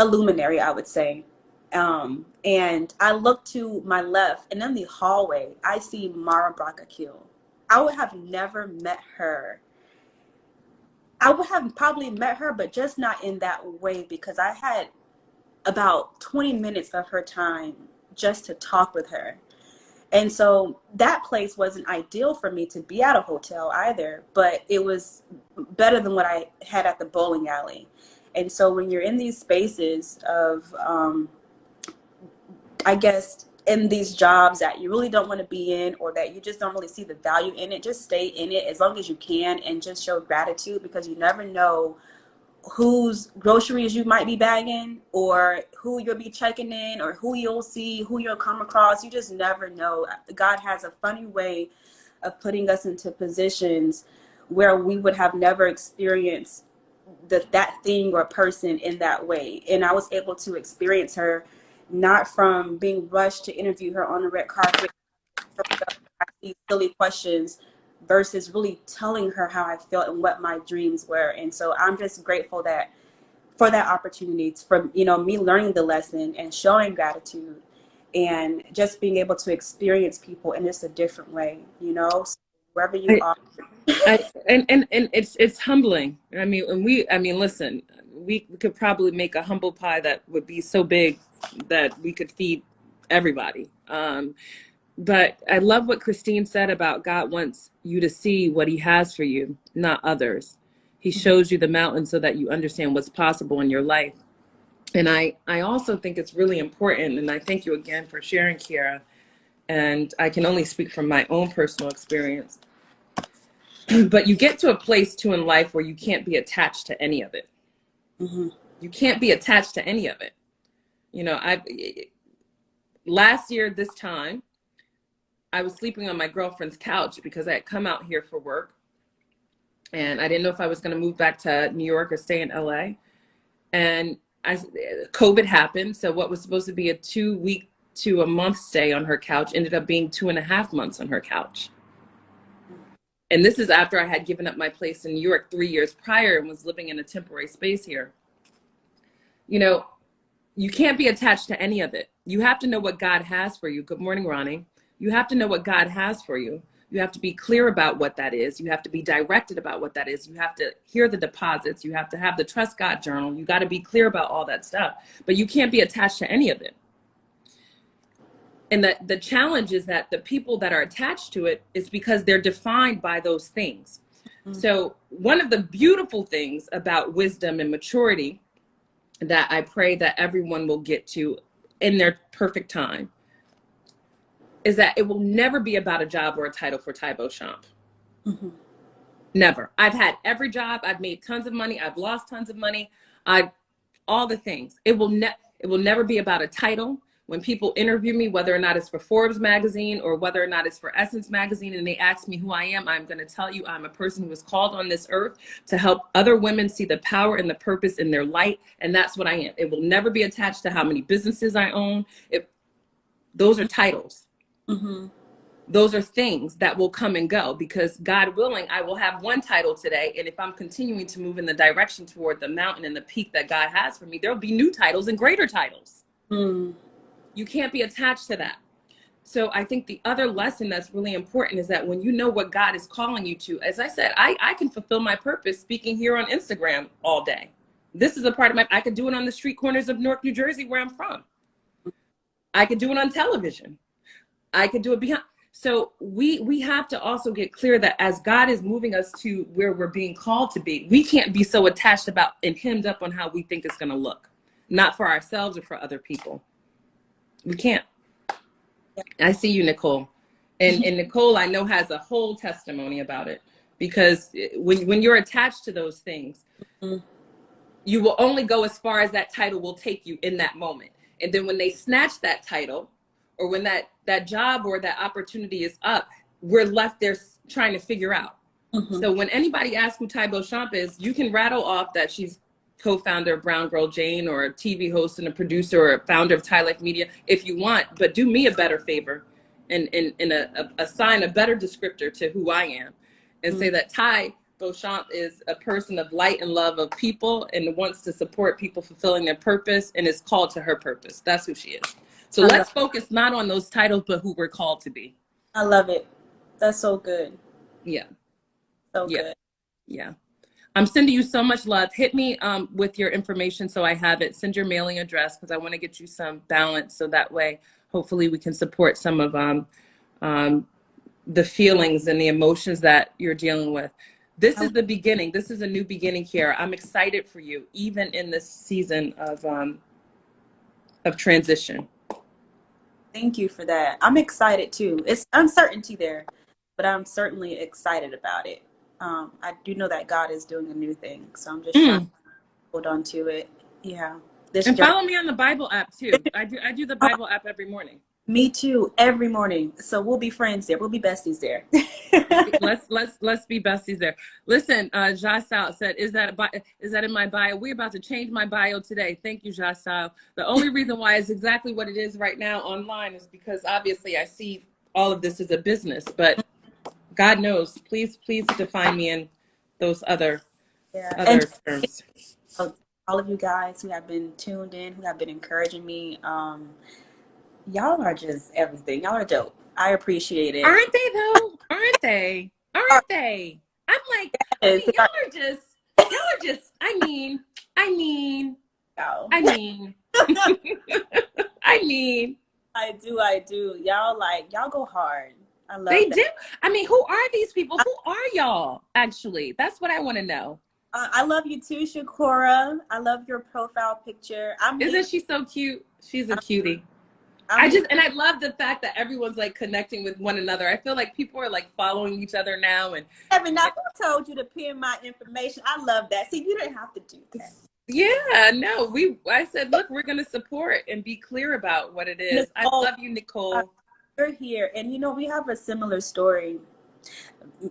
luminary, I would say. And I look to my left, and in the hallway, I see Mara Bracakil. I would have never met her. I would have probably met her, but just not in that way, because I had about 20 minutes of her time just to talk with her. And so that place wasn't ideal for me to be at a hotel either, but it was better than what I had at the bowling alley. And so when you're in these spaces of, I guess, in these jobs that you really don't want to be in, or that you just don't really see the value in it, just stay in it as long as you can and just show gratitude, because you never know whose groceries you might be bagging, or who you'll be checking in, or who you'll see, who you'll come across. You just never know. God has a funny way of putting us into positions where we would have never experienced that thing or person in that way. And I was able to experience her, not from being rushed to interview her on the red carpet, these silly questions, versus really telling her how I felt and what my dreams were. And so I'm just grateful that for that opportunity, from, you know, me learning the lesson and showing gratitude, and just being able to experience people in just a different way, you know, so wherever you are. And it's humbling. I mean, listen, we could probably make a humble pie that would be so big that we could feed everybody. But I love what Christine said about God wants you to see what he has for you, not others. He shows you the mountain so that you understand what's possible in your life. And I also think it's really important, and I thank you again for sharing, Kiara. And I can only speak from my own personal experience. But you get to a place too in life where you can't be attached to any of it. You can't be attached to any of it. You know, last year this time, I was sleeping on my girlfriend's couch because I had come out here for work, and I didn't know if I was going to move back to New York or stay in LA. And COVID happened. So what was supposed to be a 2-week to a month stay on her couch ended up being 2.5 months on her couch. And this is after I had given up my place in New York 3 years prior and was living in a temporary space here. You know, you can't be attached to any of it. You have to know what God has for you. Good morning, Ronnie. You have to know what God has for you. You have to be clear about what that is. You have to be directed about what that is. You have to hear the deposits. You have to have the Trust God journal. You got to be clear about all that stuff. But you can't be attached to any of it. And the challenge is that the people that are attached to it is because they're defined by those things. So one of the beautiful things about wisdom and maturity that I pray that everyone will get to in their perfect time is that it will never be about a job or a title for Ty Beauchamp. Never. I've had every job. I've made tons of money. I've lost tons of money. All the things. It will never be about a title. When people interview me, whether or not it's for Forbes magazine or whether or not it's for Essence magazine, and they ask me who I am, I'm going to tell you I'm a person who is called on this earth to help other women see the power and the purpose in their light. And that's what I am. It will never be attached to how many businesses I own. Those are titles. Those are things that will come and go, because God willing, I will have one title today. And if I'm continuing to move in the direction toward the mountain and the peak that God has for me, there'll be new titles and greater titles. You can't be attached to that. So I think the other lesson that's really important is that when you know what God is calling you to, as I said, I can fulfill my purpose speaking here on Instagram all day. This is a part of I could do it on the street corners of Newark, New Jersey, where I'm from. I could do it on television. I could do it behind. So we have to also get clear that as God is moving us to where we're being called to be, we can't be so attached about and hemmed up on how we think it's going to look, not for ourselves or for other people. We can't. I see you, Nicole. And Nicole, I know, has a whole testimony about it, because when you're attached to those things, you will only go as far as that title will take you in that moment. And then when they snatch that title, or when that job or that opportunity is up, we're left there trying to figure out. So when anybody asks who Ty Beauchamp is, you can rattle off that she's co-founder of Brown Girl Jane, or a TV host and a producer, or a founder of Ty Life Media if you want, but do me a better favor and assign a better descriptor to who I am, and say that Ty Beauchamp is a person of light and love of people, and wants to support people fulfilling their purpose, and is called to her purpose. That's who she is. So let's focus not on those titles, but who we're called to be. I love it. That's so good. Yeah. So good. Yeah. I'm sending you so much love. Hit me with your information so I have it. Send your mailing address, because I want to get you some balance, so that way hopefully we can support some of the feelings and the emotions that you're dealing with. This is the beginning. This is a new beginning here. I'm excited for you, even in this season of transition. Thank you for that. I'm excited too. It's uncertainty there, but I'm certainly excited about it. I do know that God is doing a new thing, so I'm just trying to hold on to it. Yeah. And follow me on the Bible app too. I do the Bible app every morning. Me too, every morning. So we'll be friends there. We'll be besties there. let's be besties there. Listen, Jasal said, is that in my bio? We're about to change my bio today. Thank you, Jasal. The only reason why it's exactly what it is right now online is because obviously I see all of this as a business, but God knows. Please define me in those other terms. All of you guys who have been tuned in, who have been encouraging me, y'all are just everything. Y'all are dope. I appreciate it. Aren't they though? Aren't they? Aren't they? I'm like, y'all are just, I mean, I do. Y'all go hard. I love they that. do. I mean, who are these people? Who are y'all? Actually, that's what I want to know. I love you too, Shakura. I love your profile picture. Isn't she so cute? She's a cutie. I love the fact that everyone's like connecting with one another. I feel like people are like following each other now. And Evan, now who told you to pin my information? I love that. See, you didn't have to do that. Yeah, no, I said, look, we're going to support and be clear about what it is. Nicole, I love you, Nicole. You're here. And we have a similar story.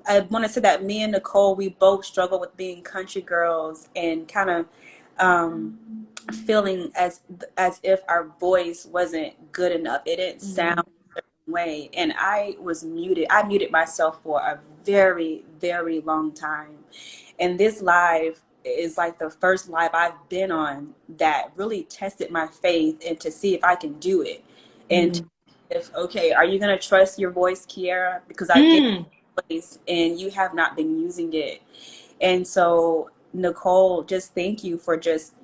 I want to say that me and Nicole, we both struggle with being country girls and kind of feeling as if our voice wasn't good enough. It didn't sound a certain way. And I was muted. I muted myself for a very, very long time. And this live is like the first live I've been on that really tested my faith and to see if I can do it. And are you going to trust your voice, Kiara? Because I get voice and you have not been using it. And so, Nicole, just thank you for just,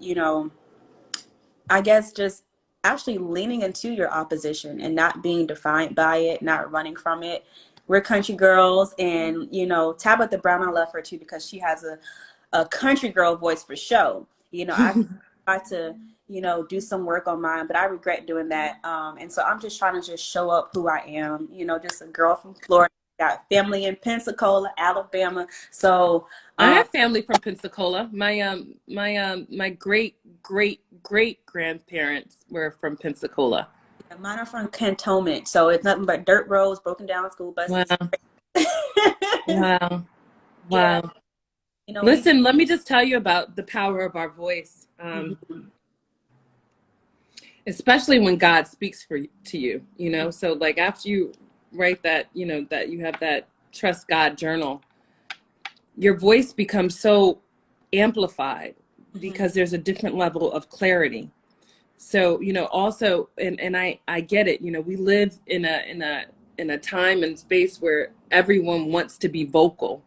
I guess just actually leaning into your opposition and not being defined by it, not running from it. We're country girls, and Tabitha Brown, I love her too because she has a country girl voice for show. I tried to do some work on mine, but I regret doing that. And so I'm just trying to just show up who I am. Just a girl from Florida. Got family in Pensacola, Alabama. So I have family from Pensacola. My great grandparents were from Pensacola. Yeah, mine are from Cantonment, so it's nothing but dirt roads, broken down school buses. Wow. Wow. Yeah. Listen, let me just tell you about the power of our voice, especially when God speaks to you. So like after you write that, that you have that Trust God journal, your voice becomes so amplified because there's a different level of clarity. So, also, and I get it, we live in a time and space where everyone wants to be vocal,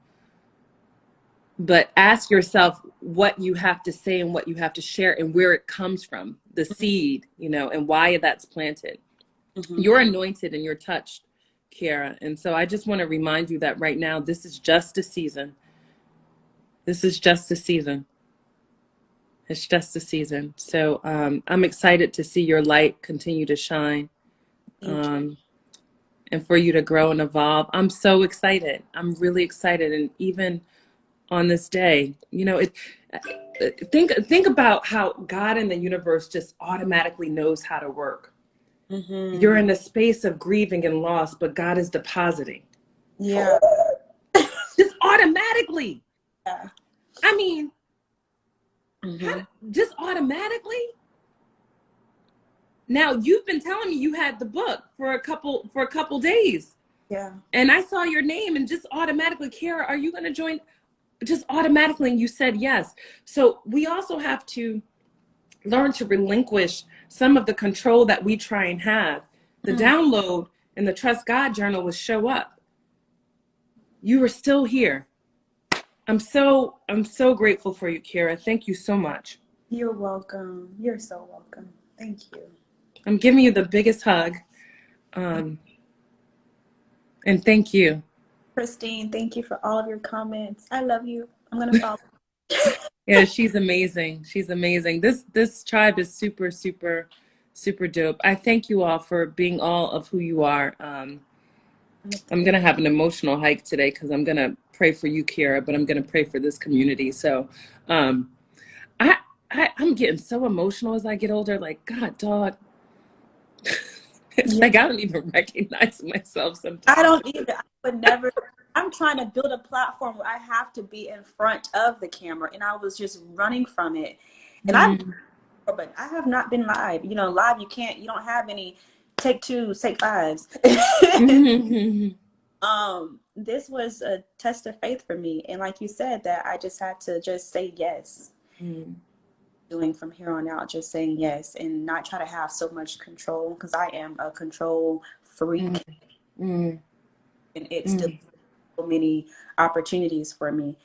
but ask yourself what you have to say and what you have to share and where it comes from, the seed, and why that's planted. You're anointed and you're touched, Kiara. And so I just want to remind you that right now, this is just a season. This is just a season. It's just a season. So I'm excited to see your light continue to shine, Thank you. and for you to grow and evolve. I'm so excited. I'm really excited. And even on this day, think about how God in the universe just automatically knows how to work. You're in a space of grieving and loss, but God is depositing. Yeah. Just automatically. Yeah. I mean, just automatically. Now you've been telling me you had the book for a couple days. Yeah. And I saw your name and just automatically, Kiara, are you going to join? Just automatically, and you said yes. So we also have to learn to relinquish some of the control that we try and have. The download in the Trust God Journal will show up. You are still here. I'm so grateful for you, Kiara. Thank you so much. You're welcome. You're so welcome. Thank you. I'm giving you the biggest hug. And thank you. Christine, thank you for all of your comments. I love you. I'm going to follow. Yeah, she's amazing. She's amazing. This tribe is super, super, super dope. I thank you all for being all of who you are. I'm going to have an emotional hike today because I'm going to pray for you, Kiara, but I'm going to pray for this community. So I'm getting so emotional as I get older. Like, God, dog. It's like I don't even recognize myself sometimes. I don't either. I would never. I'm trying to build a platform where I have to be in front of the camera, and I was just running from it. And but I have not been live. You know, live you don't have any take twos, take fives. This was a test of faith for me, and like you said, that I just had to just say yes. Doing from here on out, just saying yes, and not try to have so much control, because I am a control freak, and it's still so many opportunities for me.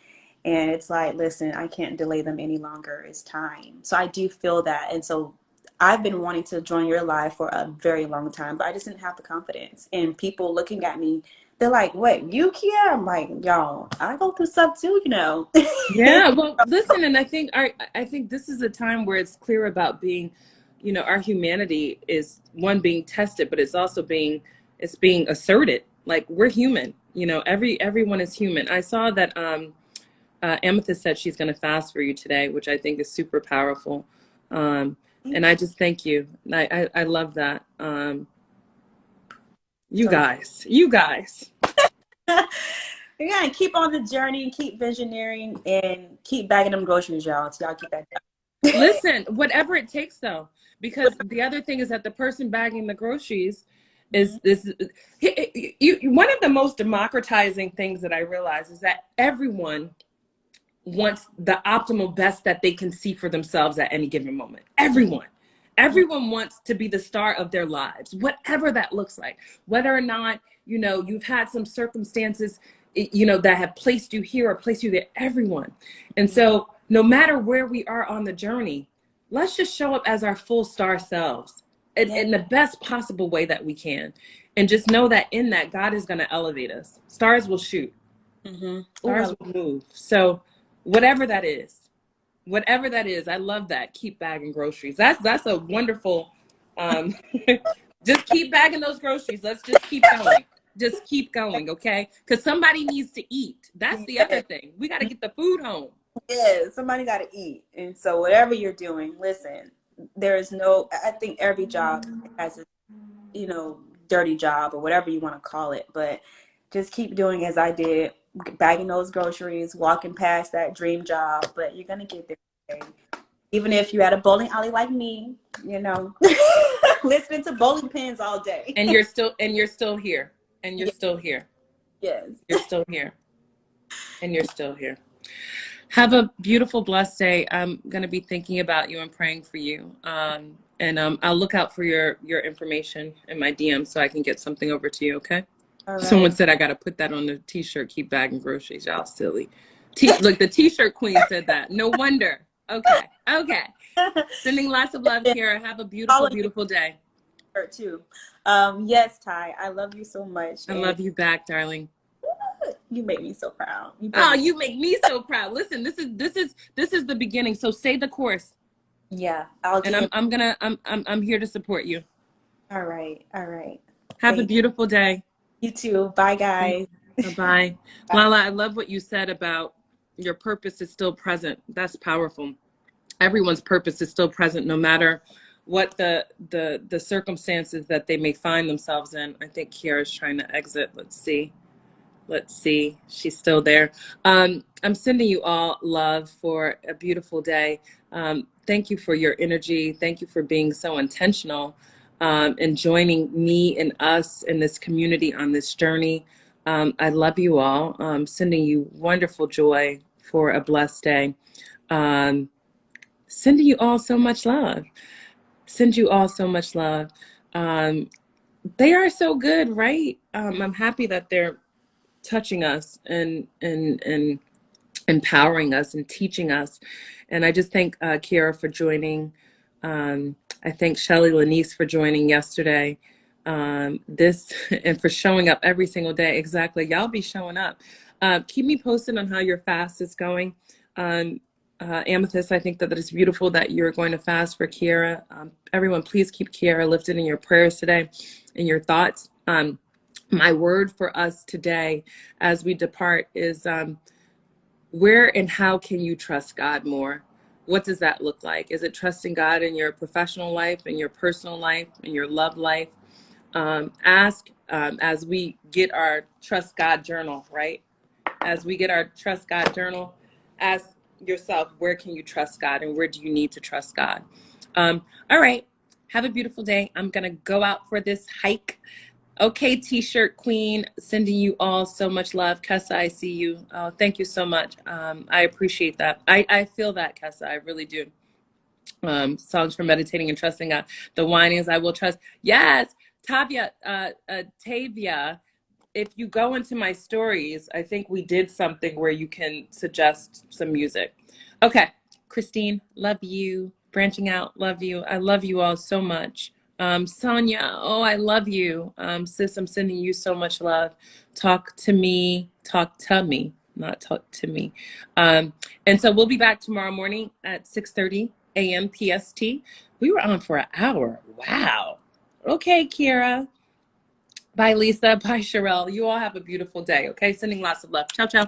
And it's like, listen, I can't delay them any longer. It's time. So I do feel that. And so I've been wanting to join your live for a very long time, but I just didn't have the confidence. And people looking at me, they're like, what, you, Kia? I'm like, y'all, I go through stuff too, you know. Yeah, well, listen, and I think this is a time where it's clear about being, our humanity is one being tested, but it's also being asserted. Like, we're human, everyone is human. I saw that Amethyst said she's going to fast for you today, which I think is super powerful. And I just thank you. I love that. You guys. We gotta keep on the journey, keep visioneering, and keep bagging them groceries, y'all. So y'all keep that down. Listen, whatever it takes, though, because the other thing is that the person bagging the groceries is one of the most democratizing things that I realize is that everyone wants the optimal best that they can see for themselves at any given moment. Everyone wants to be the star of their lives, whatever that looks like, whether or not, you've had some circumstances, that have placed you here or placed you there, everyone. And so no matter where we are on the journey, let's just show up as our full star selves in the best possible way that we can. And just know that in that, God is going to elevate us. Stars will shoot. Stars will move. So whatever that is, I love that. Keep bagging groceries. That's a wonderful, just keep bagging those groceries. Let's just keep going. Just keep going, okay? Because somebody needs to eat. That's the other thing. We got to get the food home. Yeah, somebody got to eat. And so whatever you're doing, listen, I think every job has a, dirty job or whatever you want to call it. But just keep doing as I did, bagging those groceries, walking past that dream job. But you're going to get there. Even if you're at a bowling alley like me, listening to bowling pins all day. And you're still here. And you're still here. Yes. You're still here. And you're still here. Have a beautiful, blessed day. I'm going to be thinking about you and praying for you. And I'll look out for your information in my DM so I can get something over to you, okay? All right. Someone said I got to put that on the t-shirt, keep bagging groceries. Y'all silly. Look, the t-shirt queen said that. No wonder. Okay. Sending lots of love, Kiara. Have a beautiful, beautiful day. Her too. Yes, Ty, I love you so much, I and love you back, darling. you make me so proud. You put Oh, me. you make me so proud. Listen, this is the beginning. So say the course, Yeah, I'll and get it. I'm here to support you. All right, all right. Have a Thank beautiful day. you too. Bye, Thank guys. you. Bye-bye. Bye. Lala, I love what you said about your purpose is still present. That's powerful. Everyone's purpose is still present no matter what the circumstances that they may find themselves in. I think Kiara's trying to exit. Let's see. Let's see. She's still there. I'm sending you all love for a beautiful day. Thank you for your energy. Thank you for being so intentional and joining me and us in this community on this journey. I love you all. Sending you wonderful joy for a blessed day. Um, Sending you all so much love. Send you all so much love. Um, they are so good, right? I'm happy that they're touching us and empowering us and teaching us. And I just thank Kiara for joining. I thank Shelly Lanice for joining yesterday. This and for showing up every single day. Exactly. Y'all be showing up. Keep me posted on how your fast is going. Amethyst, I think that it's beautiful that you're going to fast for Kiara. Everyone, please keep Kiara lifted in your prayers today, in your thoughts. My word for us today as we depart is where and how can you trust God more? What does that look like? Is it trusting God in your professional life, in your personal life, in your love life? Ask as we get our Trust God journal, right? As we get our Trust God journal, ask yourself, where can you trust God and where do you need to trust God? All right. Have a beautiful day. I'm going to go out for this hike. Okay, T-shirt queen, sending you all so much love. Kessa, I see you. Oh, thank you so much. I appreciate that. I feel that, Kessa. I really do. Songs for meditating and trusting God. The whinings I will trust. Yes, Tavia, if you go into my stories, I think we did something where you can suggest some music. Okay, Christine, love you. Branching out, love you. I love you all so much. Sonia, oh, I love you. Sis, I'm sending you so much love. Talk to me, not talk to me. And so we'll be back tomorrow morning at 6:30 a.m. PST. We were on for an hour. Wow. Okay, Kiara. Bye, Lisa. Bye, Sherelle. You all have a beautiful day, okay? Sending lots of love. Ciao, ciao.